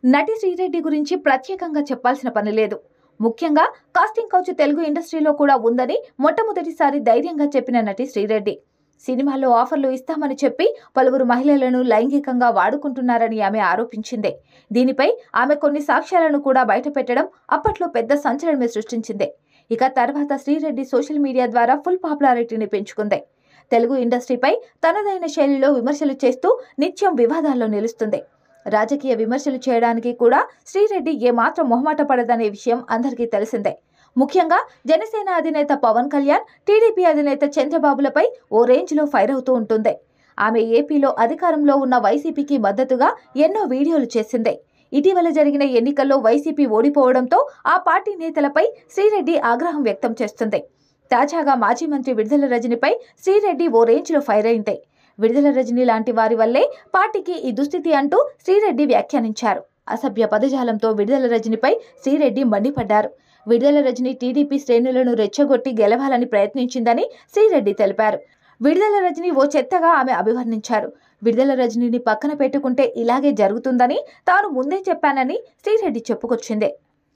నటి శ్రీరెడ్డి గురించి ప్రత్యేకంగా చెప్పాల్సిన పని లేదు. ముఖ్యంగా కాస్టింగ్ కౌచ్ తెలుగు ఇండస్ట్రీలో కూడా ఉందని మొట్టమొదటిసారి ధైర్యంగా చెప్పిన నటి శ్రీరెడ్డి. సినిమాల్లో ఆఫర్లు ఇస్తామని చెప్పి పలువురు మహిళలను లైంగికంగా వాడుకుంటున్నారని ఆమె ఆరోపించింది. దీనిపై ఆమె కొన్ని సాక్ష్యాలను కూడా బయటపెట్టడం అప్పట్లో పెద్ద సంచలనమే సృష్టించింది. ఇక తర్వాత శ్రీరెడ్డి సోషల్ మీడియా ద్వారా ఫుల్ పాపులారిటీని పెంచుకుంది. తెలుగు ఇండస్ట్రీపై తనదైన శైలిలో విమర్శలు చేస్తూ నిత్యం వివాదాల్లో నిలుస్తుంది. రాజకీయ విమర్శలు చేయడానికి కూడా శ్రీరెడ్డి ఏమాత్రం మొహమాట పడదనే విషయం అందరికీ తెలిసిందే. ముఖ్యంగా జనసేన అధినేత పవన్ కళ్యాణ్, టీడీపీ అధినేత చంద్రబాబులపై ఓ రేంజ్లో ఫైర్ అవుతూ ఉంటుంది. ఆమె ఏపీలో అధికారంలో ఉన్న వైసీపీకి మద్దతుగా ఎన్నో వీడియోలు చేసింది. ఇటీవల జరిగిన ఎన్నికల్లో వైసీపీ ఓడిపోవడంతో ఆ పార్టీ నేతలపై శ్రీరెడ్డి ఆగ్రహం వ్యక్తం చేస్తుంది. తాజాగా మాజీ మంత్రి విడుదల రజనిపై శ్రీరెడ్డి ఓ రేంజ్లో ఫైర్ అయింది. విడుదల రజని లాంటి వారి వల్లే పార్టీకి ఈ దుస్థితి అంటూ శ్రీరెడ్డి వ్యాఖ్యానించారు. అసభ్య పదజాలంతో విడుదల రజనిపై శ్రీరెడ్డి మండిపడ్డారు. విడుదల రజని టీడీపీ శ్రేణులను రెచ్చగొట్టి గెలవాలని ప్రయత్నించిందని శ్రీరెడ్డి తెలిపారు. విడుదల రజని ఓ చెత్తగా ఆమె అభివర్ణించారు. విడుదల రజనిని పక్కన పెట్టుకుంటే ఇలాగే జరుగుతుందని తాను ముందే చెప్పానని శ్రీరెడ్డి చెప్పుకొచ్చింది.